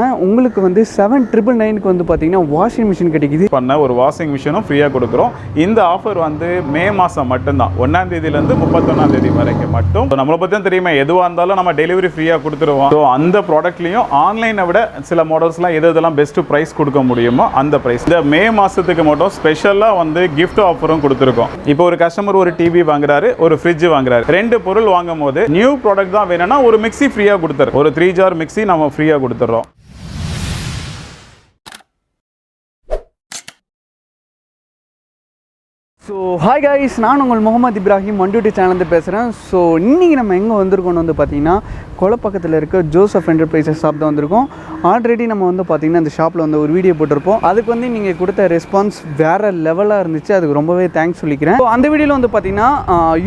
உங்களுக்கு வந்து 7999க்கு வந்து பாத்தீங்கன்னா வாஷிங் மிஷின் கிடைக்குது. பண்ண ஒரு வாஷிங் மிஷினும் ஃப்ரீயா கொடுக்குறோம். இந்த ஆஃபர் வந்து மே மாசம் மட்டும் தான். 1ஆம் தேதியில இருந்து 31ஆம் தேதி வரைக்கும் மட்டும். நம்மள பத்தி தெரியுமா, எதுவா இருந்தாலும் நம்ம டெலிவரி ஃப்ரீயா கொடுத்துருவோம். சோ அந்த ப்ராடக்ட்லயும் ஆன்லைனை விட சில மாடல்ஸ்லாம் எதெல்லாம் பெஸ்ட் பிரைஸ் கொடுக்க முடியுமோ அந்த பிரைஸ். இந்த மே மாசத்துக்கு மட்டும் ஸ்பெஷலா வந்து gift ஆஃபரும் கொடுத்துருக்கோம். இப்போ ஒரு கஸ்டமர் ஒரு டிவி வாங்குறாரு, ஒரு ஃப்ரிட்ஜ் வாங்குறாரு. ரெண்டு பொருள் வாங்கும்போது நியூ ப்ராடக்ட் தான் வேணும்னா ஒரு மிக்ஸி ஃப்ரீயா கொடுத்துறோம். ஒரு 3 ஜார் மிக்ஸி நம்ம ஃப்ரீயா கொடுத்துறோம். ஸோ ஹாய் கைஸ், நான் உங்கள் முகமது இப்ராஹிம் வண்டியூட்டி சேனல்ந்து பேசுகிறேன். ஸோ இன்றைக்கி நம்ம எங்கே வந்திருக்கோம்னு வந்து பார்த்திங்கன்னா கொலப்பக்கத்தில் இருக்க ஜோசப் என்டர்பிரைசஸ் ஷாப் தான் வந்திருக்கோம். ஆல்ரெடி நம்ம வந்து பார்த்திங்கன்னா இந்த ஷாப்பில் வந்து ஒரு வீடியோ போட்டிருப்போம். அதுக்கு வந்து நீங்கள் கொடுத்த ரெஸ்பான்ஸ் வேறு லெவலாக இருந்துச்சு. அதுக்கு ரொம்பவே தேங்க்ஸ் சொல்லிக்கிறேன். ஸோ அந்த வீடியோவில் வந்து பார்த்திங்கன்னா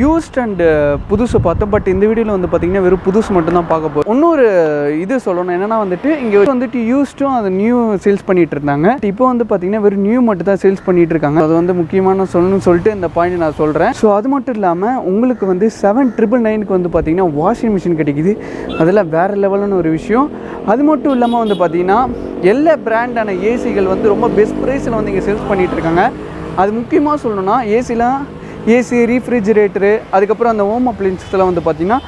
யூஸ்ட் அண்டு புதுசு பார்த்தோம். பட் இந்த வீடியோவில் வந்து பார்த்திங்கன்னா வெறும் புதுசு மட்டும்தான் பார்க்க போகிறோம். இன்னொரு இது சொல்லணும் என்னென்னா இங்கே வந்துட்டு யூஸ்ட்டும் அது நியூ சேல்ஸ் பண்ணிகிட்டு இருந்தாங்க. இப்போ வந்து பார்த்திங்கன்னா வெறும் நியூ மட்டும் தான் சேல்ஸ் பண்ணிகிட்டு இருக்காங்க. அது வந்து முக்கியமான சொல்லணும்னு சொல்லிட்டு இந்த பாயிண்ட் நான் சொல்கிறேன். ஸோ அது மட்டும் இல்லாமல் உங்களுக்கு வந்து 7999க்கு வந்து பார்த்திங்கன்னா வாஷிங் மிஷின் கிடைக்குது. அதெல்லாம் வேறு லெவலான ஒரு விஷயம். அது மட்டும் இல்லாமல் வந்து பார்த்திங்கன்னா எல்லா பிராண்டான ஏசிகள் வந்து ரொம்ப பெஸ்ட் ப்ரைஸில் வந்து இங்கே சேல்ஸ் பண்ணிகிட்டு இருக்காங்க. அது முக்கியமாக சொல்லணும்னா ஏசி ரீஃப்ரிஜிரேட்டரு, அதுக்கப்புறம் அந்த ஹோம் அப்ளைன்சஸ்லாம் வந்து பார்த்திங்கன்னா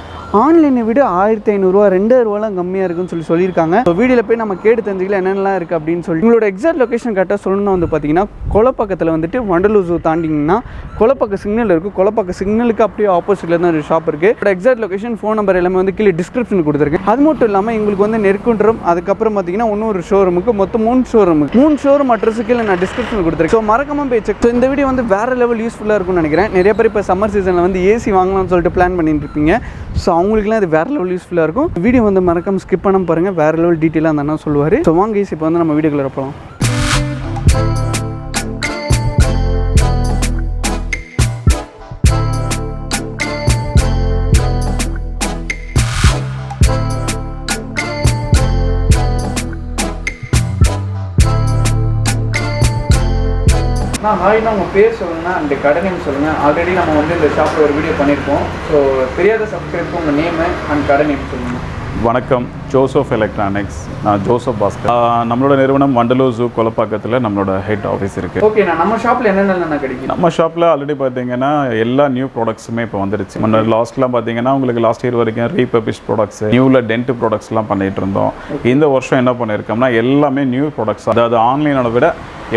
ஆன்லைனை விட 1500 ரூபா 2000 ரூபாலாம் கம்மியாக இருக்குன்னு சொல்லியிருக்காங்க. ஸோ வீடியோவில் போய் நம்ம கேட்டு தெரிஞ்சுக்கலாம் என்னென்னலாம் இருக்குது அப்படின்னு சொல்லி. உங்களோட எக்ஸாக்ட் லொக்கேஷன் கரெக்டாக சொல்லணும்னா வந்து பார்த்தீங்கன்னா கொலப்பக்கத்தில் வந்துட்டு வண்டலூர் ஜூ தாண்டிங்கன்னா கொலப்பக்க சிக்னல் இருக்குது. கொலப்பக்க சிக்னலுக்கு அப்படியே ஆப்போசிட்டில் தான் ஒரு ஷாப் இருக்குது. இதோட எக்ஸாக்ட் லொக்கேஷன், ஃபோன் நம்பர் எல்லாமே வந்து கீழே டிஸ்கிரிப்ஷன் கொடுத்துருக்கேன். அது மட்டும் இல்லாமல் எங்களுக்கு வந்து நெற்குன்றம், அதுக்கப்புறம் பார்த்தீங்கன்னா இன்னொரு ஷோரூமுக்கு மொத்தம் 3 ஷோரூம் அட்ரஸுக்கு கீழே நான் டிஸ்கிரிப்ஷன் கொடுத்துருக்கேன். ஸோ மறக்காம போய் செக். ஸோ இந்த வீடியோ வந்து வேறு லெவல் யூஸ்ஃபுல்லாக இருக்கும்னு நினைக்கிறேன். நிறைய பேர் இப்போ சம்மர் சீசனில் வந்து ஏசி வாங்கலாம்னு சொல்லிட்டு பிளான் பண்ணிட்டு இருப்பீங்க. ஸோ அவங்களுக்குலாம் அது வேறு லெவல் யூஸ்ஃபுல்லாக இருக்கும். வீடியோ வந்து மறக்காம ஸ்கிப் பண்ணாமல் பாருங்கள். வேறு லெவல் டீட்டெயிலாக அந்த அண்ணா சொல்லுவார். ஸோ வாங்க ஈஸி இப்போ வந்து நம்ம வீடியோக்குள்ள போகலாம். ஹாய்னா உங்கள் பேர் சொல்லுங்கள், அந்த கடை நேம் சொல்லுங்கள். ஆல்ரெடி நம்ம வந்து இந்த ஷாப்பில் ஒரு வீடியோ பண்ணியிருக்கோம். ஸோ தெரியாத சப்ஸ்கிரைபருக்கு உங்கள் நேமு அண்ட் கடை நேம் சொல்லுங்கள். வணக்கம், ஜோசப் எலக்ட்ரானிக்ஸ். நான் ஜோசப் பாஸ்கர். நம்மளோட நிறுவனம் வண்டலூர் ஜூ கொலப்பாக்கத்தில் நம்மளோட ஹெட் ஆஃபீஸ் இருக்குது. ஓகே, நம்ம ஷாப்பில் என்னென்ன கிடைக்கும்? நம்ம ஷாப்பில் ஆல்ரெடி பார்த்தீங்கன்னா எல்லா நியூ ப்ராடக்ட்ஸுமே இப்போ வந்துருச்சு. முன்னாடி லாஸ்ட்லாம் பார்த்தீங்கன்னா உங்களுக்கு லாஸ்ட் இயர் வரைக்கும் ரீபபிஷ் ப்ராடக்ட்ஸ், நியூவில் டென்ட் ப்ராடக்ட்ஸ்லாம் பண்ணிகிட்டு இருந்தோம். இந்த வருஷம் என்ன பண்ணியிருக்கோம்னா எல்லாமே நியூ ப்ராடக்ட்ஸ், அதாவது ஆன்லைனோட விட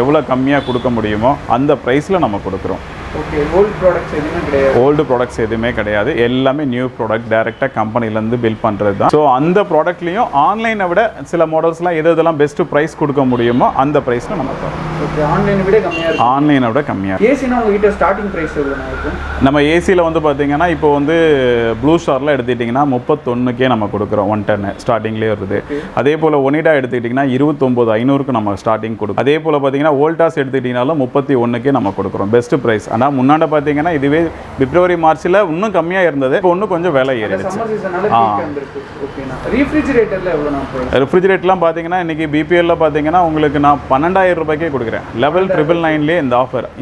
எவ்வளோ கம்மியாக கொடுக்க முடியுமோ அந்த ப்ரைஸில் நம்ம கொடுக்குறோம். ஓகே, ஓல்டு ப்ராடக்ட்ஸ் எதுவுமே கிடையாது. எல்லாமே நியூ ப்ராடக்ட், டைரெக்டாக கம்பெனிலேருந்து பில் பண்ணுறது தான். ஸோ அந்த ப்ராடக்ட்லேயும் ஆன்லைனை விட சில மாடல்ஸ்லாம் எதெல்லாம் பெஸ்ட் ப்ரைஸ் கொடுக்க முடியுமோ அந்த ப்ரைஸில் நம்ம தரோம். ஓகே, ஆன்லைனை விட கம்மியாக. ஏசினா உங்ககிட்ட ஸ்டார்டிங் ப்ரைஸ் எவ்வளோ இருக்கும்? நம்ம ஏசியில் வந்து பார்த்தீங்கன்னா இப்போ வந்து ப்ளூ ஸ்டாரில் எடுத்துக்கிட்டிங்கன்னா 31க்கே நம்ம கொடுக்குறோம். 110 ஸ்டார்டிங்லேயே வருது. அதே போல் ஒனிடா எடுத்துக்கிட்டிங்கன்னா 29,500க்கு நம்ம ஸ்டார்டிங் கொடுக்கும். அதே போல் பார்த்தீங்கன்னா வோல்டாஸ் எடுத்துக்கிட்டிங்கனாலும் 31க்கே நம்ம கொடுக்குறோம் பெஸ்ட் ப்ரைஸ். ஆனால் முன்னாடி பார்த்தீங்கன்னா இதுவே பிப்ரவரி மார்ச்சில் இன்னும் கம்மியாக இருந்தது. இப்போ இன்னும் கொஞ்சம் விலை ஏறிடுச்சு. ரெஃப்ரிஜிரேட்டர்லாம் பார்த்தீங்கன்னா இன்றைக்கி பிபிஎல்ல பார்த்தீங்கன்னா உங்களுக்கு நான் 12,000 ரூபாய்க்கே கொடுக்குறேன். லெவல் 999லேயே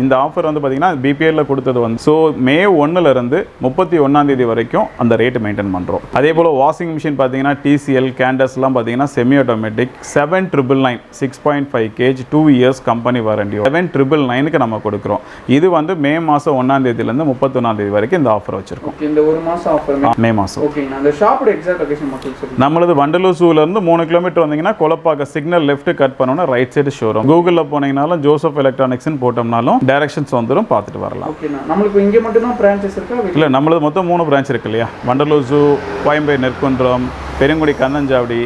இந்த ஆஃபர் வந்து பார்த்தீங்கன்னா பிபிஎல்ல கொடுத்தது வந்து. ஸோ மே 1லேருந்து 31ஆம் தேதி வரைக்கும் அந்த ரேட்டு மெயின்டைன் பண்ணுறோம். அதே போல் வாஷிங் மிஷின் பார்த்தீங்கன்னா டிசிஎல் கேண்டஸ்லாம் பார்த்தீங்கன்னா semi automatic 7999 6.5 kg 2 years company warranty 7999க்கு நம்ம கொடுக்குறோம். இது வந்து மே மாதம் 1ஆம் தேதியிலேருந்து 31ஆம் தேதி வரைக்கும் இந்த ஆஃபர் வச்சிருக்கோம். இந்த ஒரு மாதம் ஆஃபர் மே மாதம். ஓகே, அந்த ஷாப்போட எக்ஸாக்ட் லொகேஷன் மட்டும் சொல்லுங்க. நம்மளது வண்டலூர் ஜூலேருந்து 3 கிலோமீட்டர் வந்தீங்கன்னா கொலப்பாக்க சிக்னல் லெஃப்ட் கட் பண்ணோன்னா ரைட் சைடு ஷோரூம். கூகுளில் போனீங்கனாலும் ஜோசப் எலக்ட்ரானிக்ஸ்னு போட்டோம்னாலும் டைரக்ஷன்ஸ் வந்துடும், பார்த்துட்டு வரலாம். ஓகே, நம்மளுக்கு இங்கே மட்டும் தான் பிரான்ச்சஸ் இருக்கா? இல்லை, நம்மளது மொத்தம் 3 பிரான்ச் இருக்கு இல்லையா. வண்டலூர் ஜூ, கோயம்பேடு, நெற்குன்றம், பெருங்குடி, கந்தஞ்சாவடி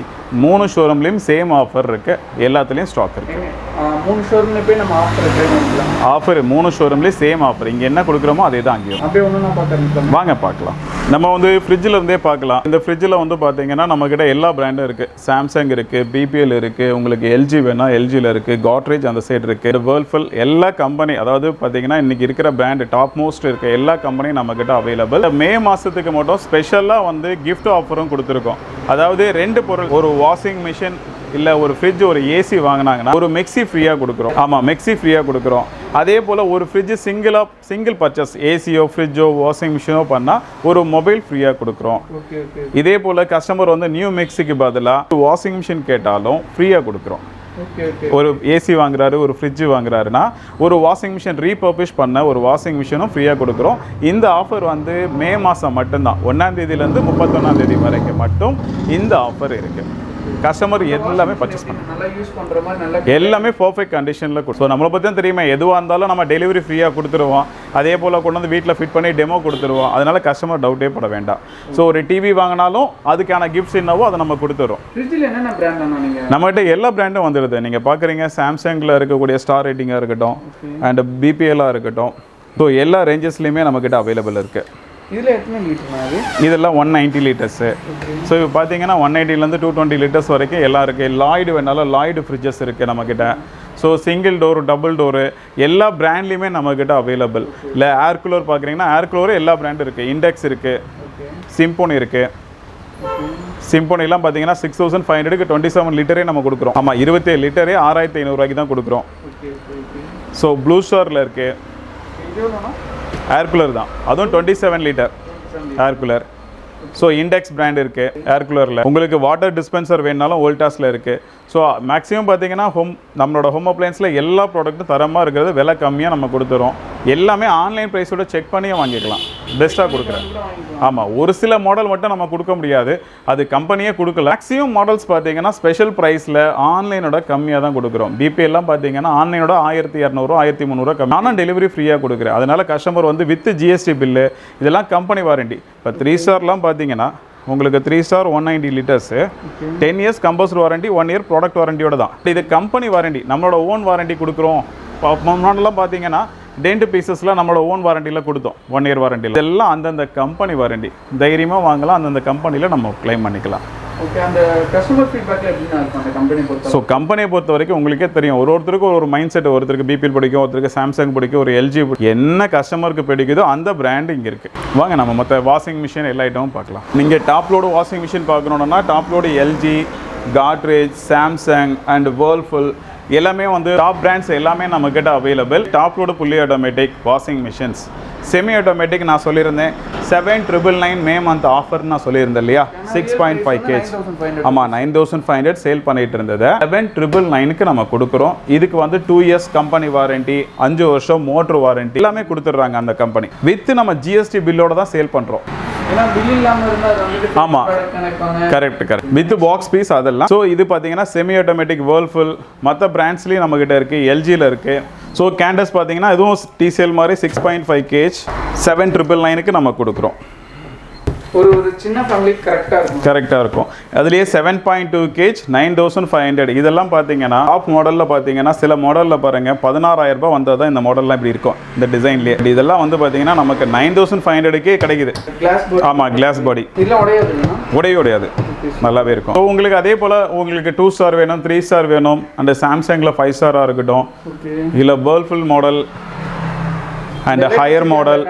3 ஷோரூம்லேயும் சேம் ஆஃபர் இருக்குது. எல்லாத்துலேயும் ஸ்டாக் இருக்குது. 3 ஷோரூம்ல போய் நம்ம ஆஃபர் 3 ஷோரூம்லேயும் சேம் ஆஃபர். இங்கே என்ன கொடுக்குறோமோ அதே தான் அங்கேயும். அப்படியே ஒன்று பார்க்கலாம். வாங்க பார்க்கலாம். நம்ம வந்து ஃப்ரிட்ஜில் இருந்தே பார்க்கலாம். இந்த ஃப்ரிட்ஜில் வந்து பார்த்தீங்கன்னா நம்மக்கிட்ட எல்லா பிராண்டும் இருக்குது. சாம்சங் இருக்குது, பிபிஎல் இருக்குது, உங்களுக்கு எல்ஜி வேணால் எல்ஜியில் இருக்குது, காட்ரேஜ் அந்த சைடு இருக்குது, வேர்ல்ஃபுல் எல்லா கம்பெனி, அதாவது பார்த்தீங்கன்னா இன்றைக்கி இருக்கிற பிராண்டு டாப் மோஸ்ட் இருக்குது எல்லா கம்பெனியும் நம்மக்கிட்ட அவைலபிள். மே மாதத்துக்கு மட்டும் ஸ்பெஷலாக வந்து கிஃப்ட் ஆஃபரும் கொடுத்துருக்கோம். அதாவது 2 பொருள், ஒரு வாஷிங் மிஷின் இல்லை ஒரு ஃப்ரிட்ஜ் ஒரு ஏசி வாங்கினாங்கன்னா ஒரு மிக்ஸி ஃப்ரீயாக கொடுக்குறோம். ஆமாம், மிக்ஸி ஃப்ரீயாக கொடுக்குறோம். அதே போல் ஒரு ஃப்ரிட்ஜ் சிங்கிள் பர்ச்சேஸ் ஏசியோ ஃப்ரிட்ஜோ வாஷிங் மிஷினோ பண்ணால் ஒரு மொபைல் ஃப்ரீயாக கொடுக்குறோம். இதே போல் கஸ்டமர் வந்து நியூ மிக்ஸிக்கு பதிலாக வாஷிங் மிஷின் கேட்டாலும் ஃப்ரீயாக கொடுக்குறோம். ஒரு ஏசி வாங்குறாரு, ஒரு ஃப்ரிட்ஜ் வாங்குறாருன்னா ஒரு வாஷிங் மிஷின் ரீபர்பிஷ் பண்ண ஒரு வாஷிங் மிஷினும் ஃப்ரீயாக கொடுக்குறோம். இந்த ஆஃபர் வந்து மே மாதம் மட்டும்தான், 1ஆம் தேதியிலேருந்து 31ஆம் தேதி வரைக்கும் மட்டும் இந்த ஆஃபர் இருக்குது. கஸ்டமர் எல்லாமே பர்ச்சேஸ் பண்ணுறோம், எல்லாமே பர்ஃபெக்ட் கண்டிஷனில் கொடுக்கும். ஸோ நம்மளை பற்றி தான் தெரியுமா, எதுவாக இருந்தாலும் நம்ம டெலிவரி ஃப்ரீயாக கொடுத்துருவோம். அதே போல் கொண்டு வந்து வீட்டில் ஃபிட் பண்ணி டெமோ கொடுத்துருவோம். அதனால் கஸ்டமர் டவுட்டே பட வேண்டாம். ஸோ ஒரு டிவி வாங்கினாலும் அதுக்கான கிஃப்ட்ஸ் என்னவோ அதை நம்ம கொடுத்துறோம். நம்மகிட்ட எல்லா பிராண்டும் வந்துடுது. நீங்கள் பார்க்குறீங்க, சாம்சங்கில் இருக்கக்கூடிய ஸ்டார் ரேட்டிங்காக இருக்கட்டும் அண்ட் பிபிஎல்லாக இருக்கட்டும், ஸோ எல்லா ரேஞ்சஸ்லையுமே நம்மக்கிட்ட அவைலபிள் இருக்குது. இதில் எத்தனை லிட்டர்? இதெல்லாம் 190 லிட்டர்ஸு. ஸோ இப்போ பார்த்தீங்கன்னா 180லேருந்து 220 லிட்டர்ஸ் வரைக்கும் எல்லாம் இருக்குது. லாய்டு வேணாலும் லாய்டு ஃப்ரிட்ஜஸ் இருக்குது நம்மக்கிட்ட. So single door, double door எல்லா பிராண்ட்லேயுமே நம்மக்கிட்ட அவைலபிள். இல்லை ஏர் கூலர் பார்க்குறீங்கன்னா ஏர் கூலர் எல்லா பிராண்டும் இருக்குது. இண்டெக்ஸ் இருக்குது, சிம்போனி இருக்குது. சிம்போனிலாம் பார்த்தீங்கன்னா 6500க்கு 27 லிட்டரே நம்ம கொடுக்குறோம். ஆமாம், 27 லிட்டரே 6500 தான் கொடுக்குறோம். ஸோ ப்ளூ ஸ்டாரில் இருக்குது ஏர் கூலர் தான், அதுவும் 27 litre air cooler. So index brand இருக்குது ஏர் கூலரில். உங்களுக்கு வாட்டர் டிஸ்பென்சர் வேணுனாலும் வோல்டாஸில் இருக்குது. ஸோ மேக்ஸிமம் பார்த்தீங்கன்னா நம்மளோட ஹோம் அப்ளையன்ஸில் எல்லா ப்ராடக்ட்டும் தரமாக இருக்கிறது, விலை கம்மியாக நம்ம கொடுத்துறோம். எல்லாமே ஆன்லைன் ப்ரைஸோட செக் பண்ணியே வாங்கிக்கலாம், பெஸ்ட்டாக கொடுக்குறேன். ஆமாம், ஒரு சில மாடல் மட்டும் நம்ம கொடுக்க முடியாது, அது கம்பெனியே கொடுக்கல. மேக்ஸிமம் மாடல்ஸ் பார்த்தீங்கன்னா ஸ்பெஷல் ப்ரைஸில் ஆன்லைனோட கம்மியாக தான் கொடுக்குறோம். பிபி எல்லாம் பார்த்தீங்கன்னா ஆன்லைனோட 1200 1300 கம்மி. நானும் டெலிவரி ஃப்ரீயாக கொடுக்குறேன். அதனால் கஸ்டமர் வந்து வித் ஜிஎஸ்டி பில்லு இதெல்லாம் கம்பெனி வாரண்டி. இப்போ 3 ஸ்டார்லாம் பார்த்தீங்கன்னா உங்களுக்கு 3 star 190 litres 10 years compulsory warranty, 1 year product வாரண்டியோட தான். இது கம்பெனி வாரண்டி, நம்மளோட ஓன் வாரண்டி கொடுக்குறோம். முன்னாடிலாம் பார்த்தீங்கன்னா டென்ட் பீசஸ்லாம் நம்மளோட ஓன் வாரண்டியில் கொடுத்தோம், 1 இயர் வாரண்டியில். இதெல்லாம் அந்தந்த கம்பெனி வாரண்டி, தைரியமாக வாங்கலாம், அந்தந்த கம்பெனியில் நம்ம கிளைம் பண்ணிக்கலாம். ஓகே, அந்த கஸ்டமர் ஃபீட்பேக்கில் எப்படின்னா இருக்கும் அந்த கம்பெனி பொறுத்த? ஸோ கம்பெனியை பொறுத்த வரைக்கும் உங்களுக்கே தெரியும், ஒருத்தருக்கு ஒரு மைண்ட் செட். ஒருத்தருக்கு பிபிஎல் பிடிக்கும், ஒருத்தருக்கு சாம்சங் பிடிக்கும், ஒரு எல்ஜி பிடிக்கும். என்ன கஸ்டமருக்கு பிடிக்குதோ அந்த பிராண்ட் இங்கே இருக்குது. வாங்க நம்ம மற்ற வாஷிங் மிஷின் எல்லா ஐட்டமும் பார்க்கலாம். நீங்கள் டாப் லோடு வாஷிங் மிஷின் பார்க்கணுன்னா top load LG, Godrej, Samsung and Whirlpool எல்லாமே வந்து டாப் பிராண்ட்ஸ் எல்லாமே நம்மக்கிட்ட available. Top load fully automatic washing machines. Semi automatic நான் சொல்லியிருந்தேன் 7999 மே மந்த் ஆஃபர் நான் சொல்லியிருந்தேன் இல்லையா, 6.5 kg. ஆமாம், 9500 சேல் பண்ணிட்டு இருந்தது 7999க்கு நம்ம கொடுக்குறோம். இதுக்கு வந்து 2 இயர்ஸ் கம்பெனி வாரண்டி, 5 வருஷம் மோட்ரு வாரண்டி எல்லாமே கொடுத்துட்றாங்க அந்த கம்பெனி. வித் நம்ம ஜிஎஸ்டி பில்லோட தான் சேல் பண்ணுறோம். ஆமாம், கரெக்ட். வித் பாக்ஸ் பீஸ் அதெல்லாம். ஸோ இது பார்த்தீங்கன்னா செமி ஆட்டோமேட்டிக் வேர்ல்ஃபுல் மற்ற பிராண்ட்ஸ்லேயும் நம்மக்கிட்ட இருக்குது, எல்ஜியில் இருக்குது. ஸோ கேண்டஸ் பார்த்தீங்கன்னா இதுவும் டிசிஎல் மாதிரி 6.5 kg 7999க்கு நம்ம கொடுக்குறோம். ஒரு சின்ன ஃபேமிலிக்கு கரெக்டாக இருக்கும். அதுலேயே 7.2 kg 9500. இதெல்லாம் பார்த்தீங்கன்னா டாப் மாடலில் பார்த்தீங்கன்னா சில மாடலில் பாருங்கள் 16000 ரூபாய் வந்தால் தான் இந்த மாடல்லாம் இப்படி இருக்கும் இந்த டிசைன்லேயே. இதெல்லாம் வந்து பார்த்தீங்கன்னா நமக்கு 9500க்கே கிடைக்குது. ஆமாம், கிளாஸ் பாடி உடையாது, நல்லாவே இருக்கும். ஸோ உங்களுக்கு அதே போல் உங்களுக்கு 2 ஸ்டார் வேணும், 3 ஸ்டார் வேணும், அந்த சாம்சங்கில் 5 ஸ்டாராக இருக்கட்டும், இல்லை Whirlpool model and higher model,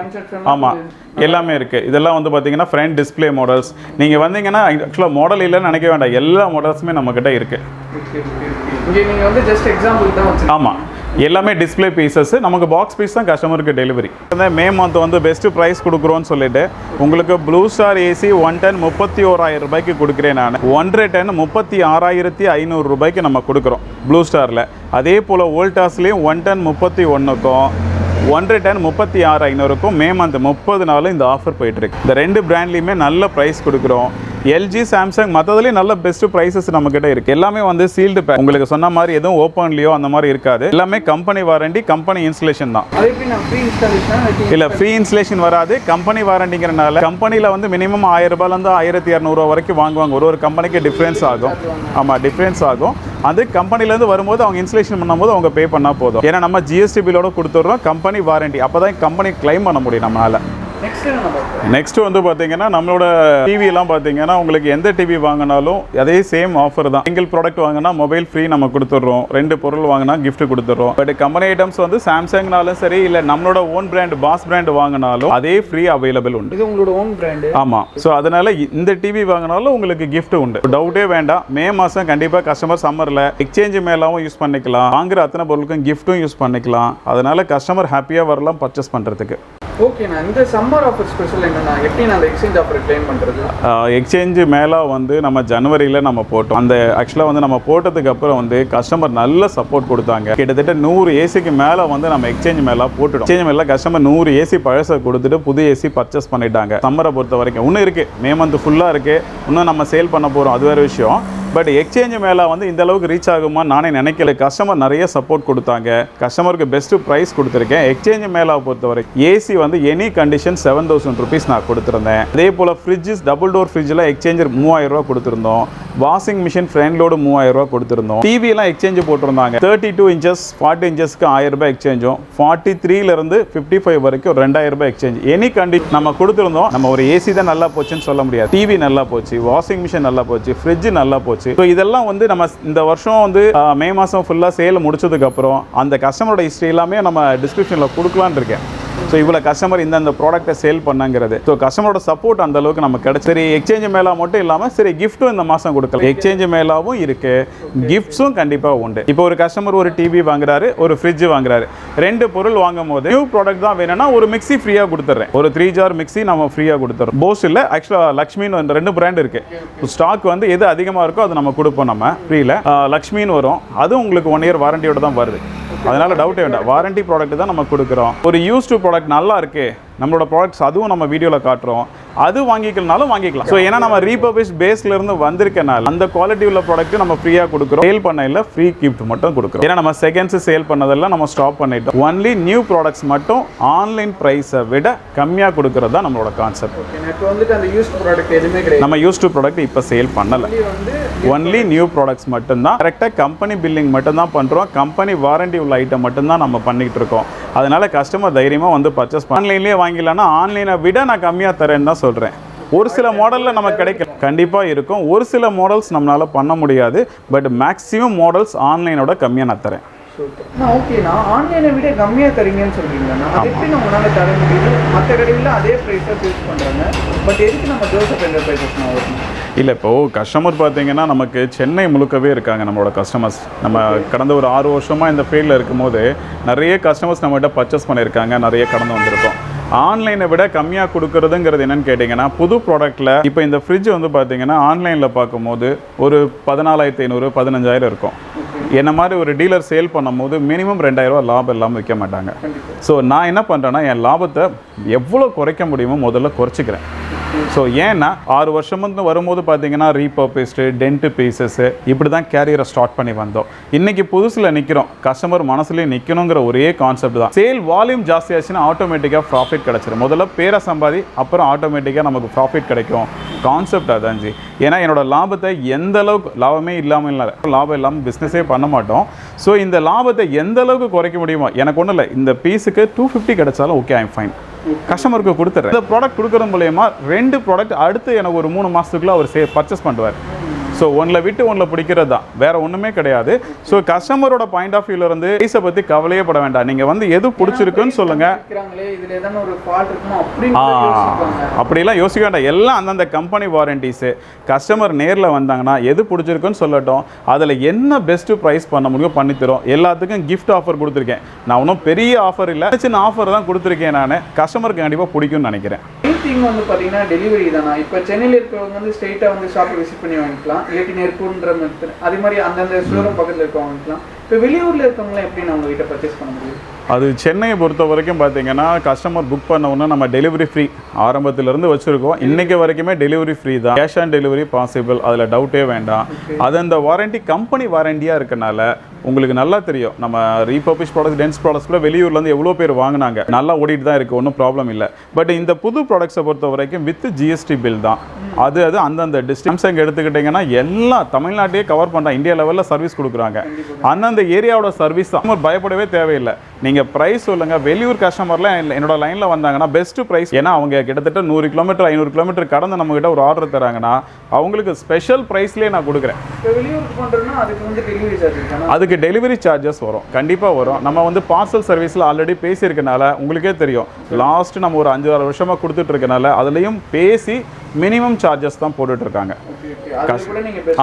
ஆமாம் எல்லாமே இருக்குது. இதெல்லாம் வந்து பார்த்தீங்கன்னா ஃப்ரண்ட் டிஸ்பிளே மாடல்ஸ். நீங்கள் வந்தீங்கன்னா ஆக்சுவலாக மாடல் இல்லைன்னு நினைக்க வேண்டாம், எல்லா மாடல்ஸுமே நம்மக்கிட்ட இருக்குது. ஆமாம், எல்லாமே டிஸ்பிளே பீசஸ். நமக்கு பாக்ஸ் பீஸ் தான் கஸ்டமருக்கு டெலிவரி. மே மந்த் வந்து பெஸ்ட்டு ப்ரைஸ் கொடுக்குறோன்னு சொல்லிட்டு உங்களுக்கு ப்ளூ ஸ்டார் ஏசி 1 டன் 31000 ரூபாய்க்கு கொடுக்குறேன் நான். 1 டன் 36500 ரூபாய்க்கு நம்ம கொடுக்குறோம் ப்ளூ ஸ்டாரில். அதே போல் வோல்டாஸ்லேயும் 1 டன் 31க்கும் 1 டன் 36500க்கும் மே மந்த் 30 நாள் இந்த ஆஃபர் போயிட்டுருக்கு. இந்த 2 பிராண்ட்லேயுமே நல்ல ப்ரைஸ் கொடுக்குறோம். எல்ஜி, சாம்சங் மற்றதுலேயும் நல்ல பெஸ்ட் ப்ரைஸஸ் நம்மக்கிட்ட இருக்குது. எல்லாமே வந்து சீல்டு பேக். உங்களுக்கு சொன்ன மாதிரி எதுவும் ஓப்பன்லையோ அந்த மாதிரி இருக்காது. எல்லாமே கம்பெனி வாரண்டி, கம்பெனி இன்ஸ்டலேஷன் தான். இல்லை, ஃப்ரீ இன்ஸ்டலேஷன் வராது. கம்பெனி வாரண்டிங்கிறனால கம்பெனியில் வந்து மினிமம் 1000 ரூபாயிலேருந்து 1200 ரூபா வரைக்கும் வாங்குவாங்க. ஒரு கம்பெனிக்கு டிஃப்ரென்ஸ் ஆகும். ஆமாம், டிஃப்ரென்ஸ் ஆகும். அது கம்பெனிலேருந்து வரும்போது அவங்க இன்ஸ்டலேஷன் பண்ணும்போது அவங்க பே பண்ணால் போதும். ஏன்னா நம்ம ஜிஎஸ்டி பில்லோட கொடுத்துட்றோம், கம்பெனி வாரண்டி. அப்போ தான் கம்பெனி கிளைம் பண்ண முடியும் நம்மளால். நெக்ஸ்ட் வந்து பார்த்தீங்கன்னா நம்மளோட டிவிலாம் பார்த்தீங்கன்னா உங்களுக்கு எந்த டிவி வாங்கினாலும் அதே சேம் ஆஃபர் தான். சிங்கிள் ப்ராடக்ட் வாங்கினா மொபைல் ஃப்ரீ நம்ம கொடுத்துட்றோம், 2 பொருள் வாங்கினா கிஃப்ட் கொடுத்துட்றோம். பட் கம்பெனி ஐட்டம்ஸ் வந்து சாம்சங்னாலும் சரி இல்லை நம்மளோட ஓன் பிராண்ட் பாஸ் பிராண்ட் வாங்கினாலும் அதே ஃப்ரீ அவைலபிள் உண்டு. இது உங்களோட ஓன் பிராண்ட். ஆமாம். ஸோ அதனால இந்த டிவி வாங்கினாலும் உங்களுக்கு கிஃப்ட் உண்டு, டவுட்டே வேண்டாம். மே மாதம் கண்டிப்பாக கஸ்டமர் சம்மரில் எக்ஸ்சேஞ்ச் மேலாவும் யூஸ் பண்ணிக்கலாம், வாங்குற அத்தனை பொருளுக்கும் கிஃப்ட்டும் யூஸ் பண்ணிக்கலாம். அதனால கஸ்டமர் ஹாப்பியாக வரலாம் பர்ச்சேஸ் பண்ணுறதுக்கு. ஓகேண்ணா, இந்த சம்மர் ஆஃபர் ஸ்பெஷல் என்னன்னா எப்படி நான் அந்த எக்ஸ்சேஞ்ச் ஆஃபர் கிளைம் பண்ணுறது? எக்ஸ்சேஞ்சு மேலே வந்து நம்ம ஜனவரியில் நம்ம போட்டோம். அந்த ஆக்சுவலாக வந்து நம்ம போட்டதுக்கு அப்புறம் வந்து கஸ்டமர் நல்ல சப்போர்ட் கொடுத்தாங்க. கிட்டத்தட்ட 100 ஏசிக்கு மேலே வந்து நம்ம எக்ஸ்சேஞ்ச் மேலே போட்டுட்டோம். எக்ஸ்சேஞ்ச் மேலே கஸ்டமர் 100 ஏசி பழசை கொடுத்துட்டு புது ஏசி பர்ச்சேஸ் பண்ணிட்டாங்க. சம்மரை பொறுத்த வரைக்கும் இன்னும் இருக்குது, மே மந்த் ஃபுல்லாக இருக்குது, இன்னும் நம்ம சேல் பண்ண போகிறோம், அது வேறு விஷயம். பட் எக்ஸ்சேஞ்ச் மேலே வந்து இந்த அளவுக்கு ரீச் ஆகுமா நானே நினைக்கல. கஸ்டமர் நிறைய சப்போர்ட் கொடுத்தாங்க, கஸ்டமருக்கு பெஸ்ட்டு ப்ரைஸ் கொடுத்துருக்கேன். எக்ஸ்சேஞ்ச் மேலே பொறுத்தவரை ஏசி வந்து எனி கண்டிஷன் 7000 rupees நான் கொடுத்துருந்தேன். அதே போல் ஃப்ரிட்ஜஸ் டபுள் டோர் ஃப்ரிட்ஜில் எக்ஸ்சேஞ்சர் 3000 ரூபா கொடுத்துருந்தோம். வாஷிங் மிஷின் ஃப்ரண்ட் லோடு 3000 ரூபா கொடுத்துருந்தோம். டிவிலாம் எக்ஸ்சேஞ்ச் போட்டிருந்தாங்க. 32 inches 40 inchesக்கு 1000 ரூபாய் எக்ஸ்சேஞ்சும், 43 55 வரைக்கும் 2000 ரூபாய் எக்ஸ்சேஞ்ச் எனி கண்டிஷன் நம்ம கொடுத்துருந்தோம். நம்ம ஒரு ஏசி தான் நல்லா போச்சுன்னு சொல்ல முடியாது. டிவி நல்லா போச்சு, வாஷிங் மிஷின் நல்லா போச்சு, ஃப்ரிட்ஜ் நல்லா போச்சு. ஸோ இதெல்லாம் வந்து நம்ம இந்த வருஷம் வந்து மே மாதம் ஃபுல்லாக சேல் முடிச்சதுக்கப்புறம் அந்த கஸ்டமரோட ஹிஸ்ட்ரி எல்லாமே நம்ம டிஸ்கிரிப்ஷனில் கொடுக்கலான்னு இருக்கேன். ஸோ இவ்வளோ கஸ்டமர் இந்த ப்ராடக்ட்டை சேல் பண்ணாங்கிறது. ஸோ கஸ்டமரோட சப்போர்ட் அந்த அளவுக்கு நமக்கு கிடைச்சி. சரி எக்ஸ்சேஞ்ச் மேலா மட்டும் இல்லாமல் சரி கிஃப்ட்டும் இந்த மாதம் கொடுக்கலாம். எக்ஸ்சேஞ்ச் மேலாவும் இருக்குது, கிஃப்ட்ஸும் கண்டிப்பாக உண்டு. இப்போ ஒரு கஸ்டமர் ஒரு டிவி வாங்குறாரு, ஒரு ஃப்ரிட்ஜ் வாங்குறாரு, 2 பொருள் வாங்கும் போது நியூ ப்ராடக்ட் தான் வேணும்னா ஒரு மிக்ஸி ஃப்ரீயாக கொடுத்துட்றேன். ஒரு 3 jar மிக்ஸி நம்ம ஃப்ரீயாக கொடுத்துறோம். போஸ் இல்லை, ஆக்சுவலாக லக்ஷ்மின்னு 2 பிராண்ட் இருக்குது. ஸ்டாக் வந்து எது அதிகமாக இருக்கோ அது நம்ம கொடுப்போம். நம்ம ஃப்ரீயில் லக்ஷ்மின்னு வரும், அதுவும் உங்களுக்கு 1 year வாரண்டியோட தான் வருது. அதனால டவுட்டே வேண்டாம், வாரண்டி ப்ராடக்ட் தான் நம்ம கொடுக்குறோம். ஒரு யூஸ்டு ப்ராடக்ட் நல்லா இருக்கு நம்மளோட ப்ராடக்ட்ஸ், அதுவும் நம்ம வீடியோவில் காட்டுறோம், அது வாங்கிக்கலனாலும் வாங்கிக்கலாம். ஸோ ஏன்னா நம்ம ரீபர்பிஷ் பேஸ்ல இருந்து வந்திருக்கனால அந்த குவாலிட்டி உள்ள ப்ராடக்ட் நம்ம ஃப்ரீயாக கொடுக்குறோம். சேல் பண்ணையில் ஃப்ரீ கிஃப்ட் மட்டும் கொடுக்குறோம். ஏன்னா நம்ம செகண்ட்ஸ் சேல் பண்ணதெல்லாம் நம்ம ஸ்டாப் பண்ணிட்டோம். ஒன்லி நியூ ப்ராடக்ட்ஸ் மட்டும் ஆன்லைன் ப்ரைஸை விட கம்மியாக கொடுக்கறது தான் நம்மளோட கான்செப்ட். நம்ம யூஸ்டு ப்ராடக்ட் இப்போ சேல் பண்ணலை, ஒன்லி நியூ ப்ராடக்ட்ஸ் மட்டும்தான். கரெக்டாக கம்பெனி பில்லிங் மட்டும்தான் பண்ணுறோம், கம்பெனி வாரண்டி உள்ள ஐட்டம் மட்டும்தான் நம்ம பண்ணிக்கிட்டு இருக்கோம். அதனால கஸ்டமர் தைரியமாக வந்து பர்ச்சேஸ் ஆன்லைன்லேயே வாங்கிடலாம்னா ஆன்லைனை விட நான் கம்மியாக தரேன்னு தான் சொல்கிறேன். ஒரு சில மாடலில் நமக்கு கிடைக்கும், கண்டிப்பாக இருக்கும். ஒரு சில மாடல்ஸ் நம்மளால் பண்ண முடியாது. பட் மேக்ஸிமம் மாடல்ஸ் ஆன்லைனோட கம்மியாக நான் தரேன். ஓகேண்ணா, ஆன்லைனை விட கம்மியாக தரீங்கன்னு சொல்கிறீங்கண்ணா, அது எப்படி நம்மளால தர முடியுது? மற்ற கடையில் அதே ப்ரைஸை யூஸ் பண்ணுறாங்க, பட் எதுக்கு நம்ம ஜோசப் என்டர்பிரைசஸ் வரணும்? இல்லை, இப்போது கஸ்டமர் பார்த்தீங்கன்னா நமக்கு சென்னை முழுக்கவே இருக்காங்க நம்மளோட கஸ்டமர்ஸ். நம்ம கடந்த ஒரு 6 வருஷமாக இந்த ஃபீல்டில் இருக்கும்போது நிறைய கஸ்டமர்ஸ் நம்மகிட்ட பர்ச்சேஸ் பண்ணியிருக்காங்க, நிறைய கடந்து வந்திருக்கோம். ஆன்லைனை விட கம்மியாக கொடுக்குறதுங்கிறது என்னென்னு கேட்டிங்கன்னா, புது ப்ராடக்ட்டில் இப்போ இந்த ஃப்ரிட்ஜ் வந்து பார்த்தீங்கன்னா ஆன்லைனில் பார்க்கும்போது ஒரு 14,500 15,000 இருக்கும். என்ன மாதிரி ஒரு டீலர் சேல் பண்ணும்போது மினிமம் 2,000 ரூபா லாபம் இல்லாமல் விற்க மாட்டாங்க. ஸோ நான் என்ன பண்ணுறேன்னா என் லாபத்தை எவ்வளோ குறைக்க முடியுமோ முதல்ல குறைச்சிக்கிறேன். ஸோ ஏன்னா 6 வருஷம் வந்து வரும்போது பார்த்தீங்கன்னா ரீபர்பிஸ்டு டென்ட்டு பீசஸ்ஸு இப்படி தான் கேரியரை ஸ்டார்ட் பண்ணி வந்தோம். இன்றைக்கி புதுசில் நிற்கிறோம், கஸ்டமர் மனசுலேயே நிற்கணுங்கிற ஒரே கான்செப்ட் தான். சேல் வால்யூம் ஜாஸ்தி ஆச்சுன்னா ஆட்டோமேட்டிக்காக ப்ராஃபிட் கிடச்சிடும். முதல்ல பேரை சம்பாதி, அப்புறம் ஆட்டோமேட்டிக்காக நமக்கு ப்ராஃபிட் கிடைக்கும். கான்செப்ட் அதான்ஜி. ஏன்னா என்னோட லாபத்தை எந்த அளவுக்கு, லாபமே இல்லாமல் இல்லை, லாபம் இல்லாமல் பிஸ்னஸே பண்ண மாட்டோம். ஸோ இந்த லாபத்தை எந்த அளவுக்கு குறைக்க முடியுமோ, எனக்கு ஒன்றும் இல்லை, இந்த பீஸுக்கு 250 கிடைச்சாலும் ஓகே, ஐம் ஃபைன், கஸ்டமருக்கு கொடுத்துட்றேன். இந்த ப்ராடக்ட் கொடுக்குறது மூலயமா 2 ப்ராடக்ட் அடுத்து எனக்கு ஒரு 3 மாதத்துக்குள்ளே அவர் பர்ச்சேஸ் பண்ணுவார். ஸோ ஒன்றில் விட்டு ஒன்றில் பிடிக்கிறது தான், வேறு ஒன்றுமே கிடையாது. ஸோ கஸ்டமரோட பாயிண்ட் ஆஃப் வியூலேருந்து ப்ரைஸை பற்றி கவலையே பட வேண்டாம். நீங்கள் வந்து எது பிடிச்சிருக்குன்னு சொல்லுங்கள். அப்படிலாம் யோசிக்க வேண்டாம், எல்லாம் அந்தந்த கம்பெனி வாரண்டிஸு. கஸ்டமர் நேரில் வந்தாங்கன்னா எது பிடிச்சிருக்குன்னு சொல்லட்டும், அதில் என்ன பெஸ்ட்டு ப்ரைஸ் பண்ண முடியும் பண்ணித்தரோம். எல்லாத்துக்கும் கிஃப்ட் ஆஃபர் கொடுத்துருக்கேன். நான் ஒன்றும் பெரிய ஆஃபர் இல்லை, சின்ன ஆஃபர் தான் கொடுத்துருக்கேன். நான் கஸ்டமருக்கு கண்டிப்பாக பிடிக்கும்னு நினைக்கிறேன். வந்து பார்த்தீங்கன்னா டெலிவரி தானா? இப்போ சென்னையில் இருக்கிறவங்க வந்து ஸ்ட்ரெயிட்டாக வந்து ஷாப்பை விசிட் பண்ணி வாங்கிக்கலாம், இல்லாட்டி நெருக்குன்றம் அதே மாதிரி அந்தந்த ஷோரூம் பக்கத்தில் இருக்கவங்க வாங்கிக்கலாம். இப்போ வெளியூரில் இருக்கவங்களாம் எப்படி நான் உங்ககிட்ட பர்ச்சேஸ் பண்ண முடியும்? அது சென்னையை பொறுத்த வரைக்கும் பார்த்தீங்கன்னா கஸ்டமர் புக் பண்ணவுன்னா நம்ம டெலிவரி ஃப்ரீ ஆரம்பத்திலேருந்து வச்சுருக்கோம். இன்றைக்கி வரைக்குமே டெலிவரி ஃப்ரீ தான், கேஷ் ஆன் டெலிவரி பாசிபிள், அதில் டவுட்டே வேண்டாம். அது அந்த வாரண்டி கம்பெனி வாரண்டியாக இருக்கனால உங்களுக்கு நல்லா தெரியும். நம்ம ரீபர்பிஷ் ப்ராடக்ட்ஸ் டென்ஸ் ப்ராடக்ட்ஸ் கூட வெளியூர்லேருந்து எவ்வளோ பேர் வாங்கினாங்க, நல்லா ஓடிட்டு தான் இருக்குது, ஒன்றும் ப்ராப்ளம் இல்லை. பட் இந்த புது ப்ராடக்ட்ஸை பொறுத்த வரைக்கும் வித் ஜிஎஸ்டி பில் தான். அது அந்தந்த டிஸ்ட்ரிக்ட் சாம்சங் எடுத்துக்கிட்டிங்கன்னா எல்லா தமிழ்நாட்டையே கவர் பண்ணுறாங்க, இந்தியா லெவலில் சர்வீஸ் கொடுக்குறாங்க. அந்தந்த ஏரியாவோட சர்வீஸ் தான், பயப்படவே தேவையில்லை. நீங்கள் ப்ரைஸ் சொல்லுங்கள். வெளியூர் கஸ்டமர்லாம் என்னோட லைனில் வந்தாங்கன்னா பெஸ்ட்டு ப்ரைஸ். ஏன்னா அவங்க கிட்டத்தட்ட 100 கிலோமீட்டர் 500 கிலோமீட்டர் கடந்து நம்மகிட்ட ஒரு ஆர்டர் தராங்கன்னா அவங்களுக்கு ஸ்பெஷல் ப்ரைஸ்லேயே நான் கொடுக்குறேன். அதுக்கு டெலிவரி சார்ஜஸ் வரும், கண்டிப்பாக வரும். நம்ம வந்து பார்சல் சர்வீஸில் ஆல்ரெடி பேசியிருக்கனால உங்களுக்கே தெரியும். லாஸ்ட்டு நம்ம ஒரு 5-6 வருஷமாக கொடுத்துட்ருக்கனால அதுலேயும் பேசி மினிமம் சார்ஜஸ் தான் போட்டுட்ருக்காங்க.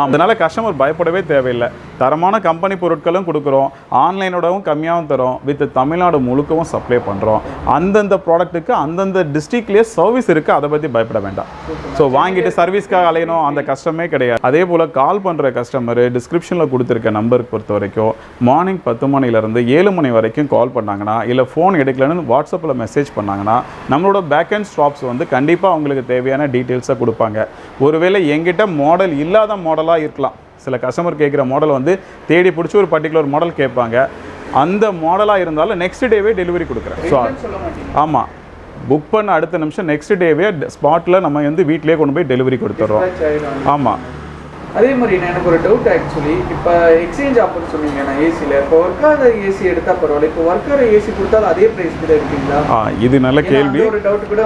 அதனால கஸ்டமர் பயப்படவே தேவையில்லை. தரமான கம்பெனி பொருட்களும் கொடுக்குறோம், ஆன்லைனோடவும் கம்மியாகவும் தரோம், வித் தமிழ்நாடு முழுக்கவும் சப்ளை பண்ணுறோம். அந்தந்த ப்ராடக்ட்டுக்கு அந்தந்த டிஸ்ட்ரிக்ட்லேயே சர்வீஸ் இருக்குது, அதை பற்றி பயப்பட வேண்டாம். ஸோ வாங்கிட்டு சர்வீஸ்க்காக அலையணும் அந்த கஷ்டமே கிடையாது. அதே போல் கால் பண்ணுற கஸ்டமர் டிஸ்கிரிப்ஷனில் கொடுத்துருக்க நம்பருக்கு பொறுத்த வரைக்கும் மார்னிங் 10 மணிலேருந்து 7 மணி வரைக்கும் கால் பண்ணாங்கன்னா, இல்லை ஃபோன் எடுக்கலன்னு வாட்ஸ்அப்பில் மெசேஜ் பண்ணாங்கன்னா நம்மளோட பேக்அண்ட் ஸ்டாப்ஸ் வந்து கண்டிப்பாக அவங்களுக்கு தேவையான டீட்டெயில்ஸை கொடுப்பாங்க. ஒருவேளை எங்கிட்ட மாடல் இல்லாத மாடலாக இருக்கலாம். சில கஸ்டமர் கேட்குற மாடல் வந்து தேடி பிடிச்சி ஒரு பர்டிகுலர் மாடல் கேட்பாங்க. அந்த மாடலாக இருந்தாலும் நெக்ஸ்ட் டேவே டெலிவரி கொடுக்குறேன். ஸோ ஆமாம், புக் பண்ண அடுத்த நிமிஷம் நெக்ஸ்ட் டேவே ஸ்பாட்டில் நம்ம வந்து வீட்டிலே கொண்டு போய் டெலிவரி கொடுத்துட்றோம். ஆமாம். அதே மாதிரி எனக்கு ஒரு டவுட் ஆக்சுவலி, இப்போ எக்ஸ்சேஞ்ச் ஆஃபர் சொன்னீங்க நான் ஏசியில். இப்போ ஒர்க்காக ஏசி எடுத்தால் பரவாயில்ல, இப்போ ஒர்க்கர் ஏசி கொடுத்தாலும் அதே ப்ரைஸ் கூட இருக்குங்களா? இது நல்ல கேள்வி. ஒரு டவுட் கூட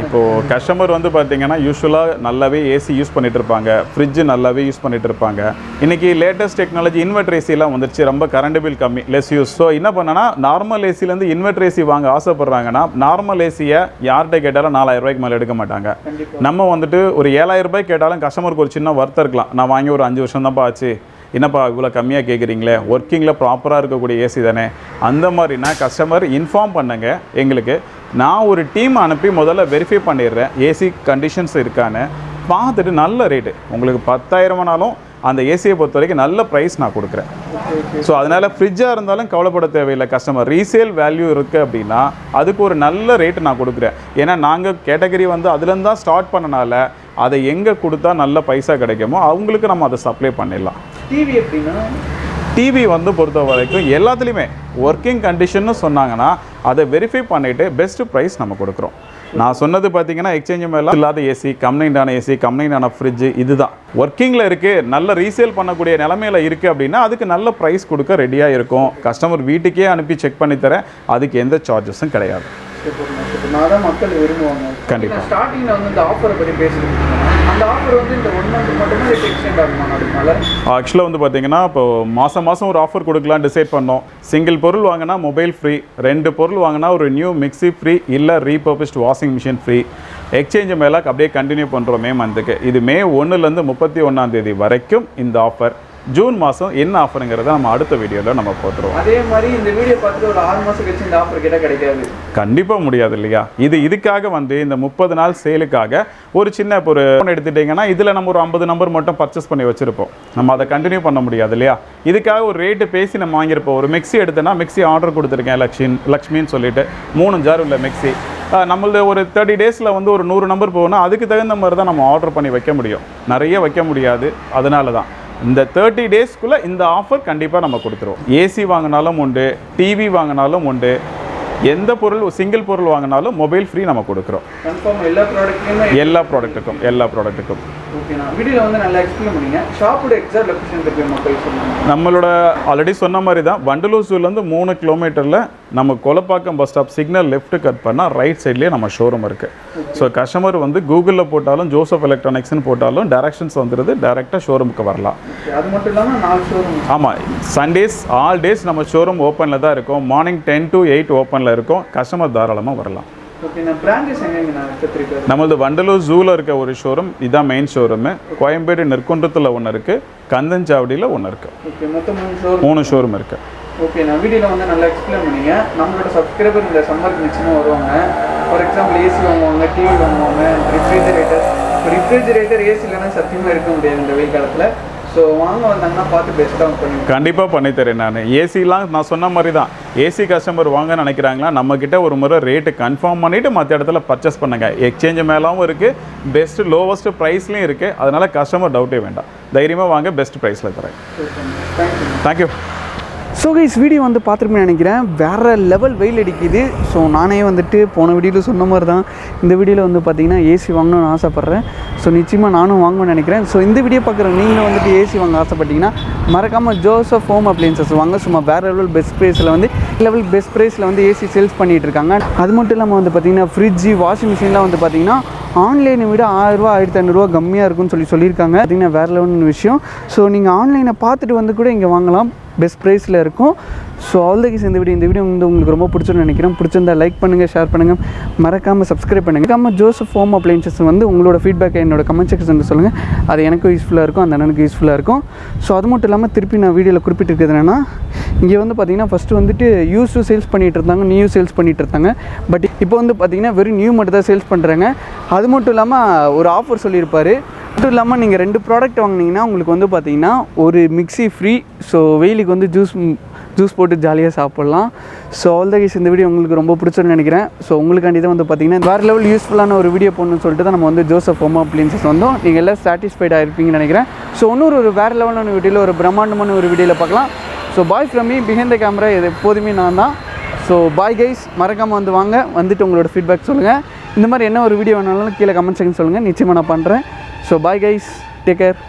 இப்போது கஸ்டமர் வந்து பார்த்தீங்கன்னா யூஸ்வலாக நல்லாவே ஏசி யூஸ் பண்ணிட்டு இருப்பாங்க, ஃப்ரிட்ஜு நல்லாவே யூஸ் பண்ணிட்டு இருப்பாங்க. இன்றைக்கி லேட்டஸ்ட் டெக்னாலஜி இன்வெர்டர் ஏசிலாம் வந்துருச்சு, ரொம்ப கரண்ட் பில் கம்மி, லெஸ் யூஸ். ஸோ என்ன பண்ணனா நார்மல் ஏசிலேருந்து இன்வெர்டர் ஏசி வாங்க ஆசைப்படுறாங்கன்னா நார்மல் ஏசியை யார்கிட்ட கேட்டாலும் 4000 ரூபாய்க்கு மேலே எடுக்க மாட்டாங்க. நம்ம வந்துட்டு ஒரு 7000 ரூபாய் கேட்டாலும் கஸ்டமருக்கு ஒரு சின்ன வருத்தம் இருக்கலாம். நான் வாங்கி ஒரு 5 வருஷம் தான்ப்பா ஆச்சு, என்னப்பா இவ்வளோ கம்மியாக கேட்குறீங்களே, ஒர்க்கிங்கில் ப்ராப்பராக இருக்கக்கூடிய ஏசி தானே. அந்த மாதிரினா கஸ்டமர் இன்ஃபார்ம் பண்ணுங்க எங்களுக்கு. நான் ஒரு டீம் அனுப்பி முதல்ல வெரிஃபை பண்ணிடுறேன் ஏசி கண்டிஷன்ஸ் இருக்கான்னு பார்த்துட்டு நல்ல ரேட்டு உங்களுக்கு 10,000 ஆனாலும் அந்த ஏசியை பொறுத்த வரைக்கும் நல்ல ப்ரைஸ் நான் கொடுக்குறேன். ஸோ அதனால் ஃப்ரிட்ஜாக இருந்தாலும் கவலைப்பட தேவையில்லை. கஸ்டமர் ரீசேல் வேல்யூ இருக்குது அப்படின்னா அதுக்கு ஒரு நல்ல ரேட்டு நான் கொடுக்குறேன். ஏன்னா நாங்கள் கேட்டகரி வந்து அதுலேருந்து தான் ஸ்டார்ட் பண்ணனால அதை எங்கே கொடுத்தா நல்ல பைசா கிடைக்குமோ அவங்களுக்கு நம்ம அதை சப்ளை பண்ணிடலாம். டிவி எப்படின்னா, டிவி வந்து பொறுத்த வரைக்கும் எல்லாத்துலேயுமே ஒர்க்கிங் கண்டிஷன்னு சொன்னாங்கன்னா அதை வெரிஃபை பண்ணிவிட்டு பெஸ்ட்டு ப்ரைஸ் நம்ம கொடுக்குறோம். நான் சொன்னது பார்த்தீங்கன்னா எக்ஸ்சேஞ்ச் மேலே இல்லாத ஏசி, கம்ப்ளைண்டான ஏசி, கம்ப்ளைண்டான ஃப்ரிட்ஜு, இதுதான் ஒர்க்கிங்கில் இருக்குது, நல்ல ரீசேல் பண்ணக்கூடிய நிலமையில் இருக்குது அப்படின்னா அதுக்கு நல்ல ப்ரைஸ் கொடுக்க ரெடியாக இருக்கும். கஸ்டமர் வீட்டுக்கே அனுப்பி செக் பண்ணி தரேன், அதுக்கு எந்த சார்ஜஸும் கிடையாது. நான் தான் மக்கள் விரும்புவாங்க. கண்டிப்பாக ஸ்டார்டிங்கில் வந்து இந்த ஆஃபரை பற்றி பேசுகிறீங்க, அந்த ஆஃபர் வந்து இந்த 1 மந்த் மட்டுமே எக்ஸ்டெண்ட் ஆகுமா? அதனால ஆக்சுவலாக வந்து பார்த்தீங்கன்னா இப்போ மாதம் ஒரு ஆஃபர் கொடுக்கலாம் டிசைட் பண்ணோம். சிங்கிள் பொருள் வாங்கினா மொபைல் ஃப்ரீ, 2 பொருள் வாங்கினா ஒரு நியூ மிக்ஸி ஃப்ரீ, இல்லை ரீபர்பிஸ்ட் வாஷிங் மிஷின் ஃப்ரீ. எக்ஸ்சேஞ்ச் மேலே அப்படியே கண்டினியூ பண்ணுறோம் மே மந்த்துக்கு. இது மே 1லேருந்து 31ஆம் தேதி வரைக்கும் இந்த ஆஃபர். ஜூன் மாதம் என்ன ஆஃபருங்கிறத நம்ம அடுத்த வீடியோவில் நம்ம போட்டுருவோம். அதே மாதிரி இந்த வீடியோ பார்த்துட்டு ஒரு 6 மாதம் கழிச்சு இந்த ஆஃபர் கிட்ட கிடைக்காது, கண்டிப்பாக முடியாது இல்லையா? இதுக்காக வந்து இந்த 30 நாள் சேலுக்காக ஒரு சின்ன ஒரு ஃபோன் எடுத்துட்டிங்கன்னா இதில் நம்ம ஒரு 50 நம்பர் மட்டும் பர்ச்சேஸ் பண்ணி வச்சுருப்போம். நம்ம அதை கண்டினியூ பண்ண முடியாது இல்லையா? இதுக்காக ஒரு ரேட்டு பேசி நம்ம வாங்கியிருப்போம். ஒரு மிக்ஸி எடுத்தேன்னா மிக்ஸி ஆர்டர் கொடுத்துருக்கேன் லக்ஷ்மின்னு சொல்லிட்டு 3 ஜார் உள்ள மிக்ஸி. நம்மளது ஒரு 30 டேஸில் வந்து ஒரு 100 நம்பர் போகணும். அதுக்கு தகுந்த மாதிரி தான் நம்ம ஆர்டர் பண்ணி வைக்க முடியும், நிறைய வைக்க முடியாது. அதனால தான் இந்த 30 டேஸ்க்குள்ளே இந்த ஆஃபர் கண்டிப்பாக நம்ம கொடுத்துருவோம். ஏசி வாங்கினாலும் உண்டு, டிவி வாங்கினாலும் உண்டு, எந்த பொருள் சிங்கிள் பொருள் வாங்கினாலும் மொபைல் ஃப்ரீ நம்ம கொடுக்குறோம். கன்ஃபார்ம் எல்லா ப்ராடக்ட்டுக்கும். ஓகேண்ணா, வீடியோவில் வந்து நல்லா எக்ஸ்பிளைன் பண்ணிங்க. ஷாப்போட எக்ஸாக்ட் லொகேஷன் பற்றி மக்கள் சொல்லுங்கள். நம்மளோட ஆல்ரெடி சொன்ன மாதிரி தான் வண்டலூர் ஜூலேருந்து 3 கிலோமீட்டரில் நம்ம Kolapakkam bus stop signal left cut பண்ணால் ரைட் சைட்லேயே நம்ம ஷோரூம் இருக்குது. ஸோ கஸ்டமர் வந்து கூகுளில் போட்டாலும் ஜோசப் எலக்ட்ரானிக்ஸ்னு போட்டாலும் டைரக்ஷன்ஸ் வந்துடுது, டேரெக்டாக ஷோரூமுக்கு வரலாம். அது மட்டும் இல்லாமல் 4 ஷோரூம். ஆமாம், சண்டேஸ் ஆல் டேஸ் நம்ம ஷோரூம் ஓப்பனில் தான் இருக்கும். மார்னிங் 10 to 8 ஓப்பனில் இருக்கும். கஸ்டமர் தாராளமாக வரலாம். நம்மளது வண்டலூர் ஜூவில் இருக்க ஒரு ஷோரூம், இதுதான் மெயின் ஷோரூமு. கோயம்பேடு நெற்குன்றத்தில் ஒன்று இருக்குது, கந்தஞ்சாவடியில் ஒன்று இருக்குது. 3 ஷோரூம் இருக்குது. ஓகே, நான் வீடியோவில் வந்து நல்லா எக்ஸ்பிளைன் பண்ணிங்க. நம்மளோட சப்ஸ்கிரைபர் இந்த சம்மருக்கு நிச்சயமாக வருவாங்க. ஃபார் எக்ஸாம்பிள் ஏசி வாங்குவாங்க, டிவி வாங்குவாங்க, ரெஃப்ரிஜரேட்டர் ஏசி இல்லைன்னா சத்தியமாக இருக்க முடியாது இந்த வெயில் காலத்தில். ஸோ வாங்க வந்தாங்கன்னா பார்த்து பெஸ்ட்டாக பண்ணி கண்டிப்பாக பண்ணித்தரேன் நான். ஏசிலாம் நான் சொன்ன மாதிரி தான், ஏசி கஸ்டமர் வாங்க நினைக்கிறாங்களா நம்மக்கிட்ட ஒரு முறை ரேட்டு கன்ஃபார்ம் பண்ணிவிட்டு மற்ற இடத்துல பர்ச்சேஸ் பண்ணுங்கள். எக்ஸ்சேஞ்ச் மேலாவும் இருக்குது, பெஸ்ட்டு லோவஸ்ட்டு ப்ரைஸ்லையும் இருக்குது. அதனால் கஸ்டமர் டவுட்டே வேண்டாம், தைரியமாக வாங்க, பெஸ்ட் ப்ரைஸில் தரேன். தேங்க்யூ. ஸோ கைஸ் வீடியோ வந்து பார்த்துருப்பேன்னு நினைக்கிறேன். வேறு லெவல் வெயில் அடிக்குது. ஸோ நானே வந்துட்டு போன வீடியோவில் சொன்ன மாதிரி தான் இந்த வீடியோவில் வந்து பார்த்திங்கன்னா ஏசி வாங்கணும்னு ஆசைப்பட்றேன். ஸோ நிச்சயமாக நானும் வாங்கணும்னு நினைக்கிறேன். ஸோ இந்த வீடியோ பார்க்குற நீங்களும் வந்துட்டு ஏசி வாங்க ஆசைப்பட்டிங்கன்னா மறக்காமல் ஜோசப் ஹோம் அப்ளையன்சஸ் வாங்க. சும்மா வேறு லெவல் பெஸ்ட் ப்ரைஸில் வந்து ஏசி சேல்ஸ் பண்ணிகிட்டு இருக்காங்க. அது மட்டும் இல்லாமல் வந்து பார்த்திங்கன்னா ஃப்ரிட்ஜு, வாஷிங் மிஷின்லாம் வந்து பார்த்திங்கன்னா ஆன்லைனை விட 1000 ரூபா 1500 கம்மியாக இருக்குன்னு சொல்லியிருக்காங்க. பார்த்திங்கன்னா வேறு லெவல்னு விஷயம். ஸோ நீங்கள் ஆன்லைனை பார்த்துட்டு வந்து கூட இங்கே வாங்கலாம், பெஸ்ட் ப்ரைஸில் இருக்கும். ஸோ ஆல் த கேஸ் இந்த வீடியோ வந்து உங்களுக்கு ரொம்ப பிடிச்சிருன்னு நினைக்கிறேன். பிடிச்சிருந்தா லைக் பண்ணுங்கள், ஷேர் பண்ணுங்கள், மறக்காமல் சப்ஸ்கிரைப் பண்ணுங்கள். மறக்காமல் ஜோசப் ஹோம் அப்ளையன்சஸ் வந்து உங்களோட ஃபீட்பேக்கை என்னோட கமெண்ட் செக்ஷனில் சொல்லுங்கள். அது எனக்கும் யூஸ்ஃபுல்லாக இருக்கும், அந்த அண்ணனுக்கு யூஸ்ஃபுல்லாக இருக்கும். ஸோ அது மட்டும் இல்லாமல் திருப்பி நான் வீடியோவில் குறிப்பிட்டிருக்கிறது என்னென்னா, இங்கே வந்து பார்த்திங்கன்னா ஃபஸ்ட்டு வந்துட்டு யூஸும் சேல்ஸ் பண்ணிகிட்டு இருந்தாங்க, நியூ சேல்ஸ் பண்ணிகிட்டு இருந்தாங்க. பட் இப்போ வந்து பார்த்திங்கன்னா வெறும் நியூ மட்டும் தான் சேல்ஸ் பண்ணுறாங்க. அது மட்டும் இல்லாமல் ஒரு ஆஃபர் சொல்லியிருப்பார். மட்டும் இல்லாமல் நீங்கள் 2 ப்ராடக்ட் வாங்கினீங்கன்னா உங்களுக்கு வந்து பார்த்திங்கன்னா ஒரு மிக்ஸி ஃப்ரீ. ஸோ வெயிலுக்கு வந்து ஜூஸ் போட்டு ஜாலியாக சாப்பிட்லாம். ஸோ ஆல் த கேஸ் இந்த வீடியோ உங்களுக்கு ரொம்ப பிடிச்சிருன்னு நினைக்கிறேன். ஸோ உங்களுக்காண்டி தான் வந்து பார்த்திங்கன்னா வேறு லெவல் யூஸ்ஃபுல்லான ஒரு வீடியோ போடணும்னு சொல்லிட்டு தான் நம்ம வந்து ஜோசப் ஹோம் அப்ளையன்சஸ் வந்தோம். நீங்கள் எல்லாம் சாட்டிஸ்ஃபைடாக இருப்பீங்கன்னு நினைக்கிறேன். ஸோ ஒரு வேறு லெவலான வீடியோவில், ஒரு பிரம்மாண்டமான ஒரு வீடியோவில் பார்க்கலாம். So bye from me, behind the camera இது எப்போதுமே நான் தான். ஸோ பாய் கைஸ், மறக்காமல் வந்து வாங்க, வந்துட்டு உங்களோட ஃபீட்பேக் சொல்லுங்கள். இந்த மாதிரி என்ன ஒரு வீடியோ வேணாலும் கீழே கமெண்ட் செக்ஷன் சொல்லுங்கள், நிச்சயமாக நான் பண்ணுறேன். So bye guys, take care.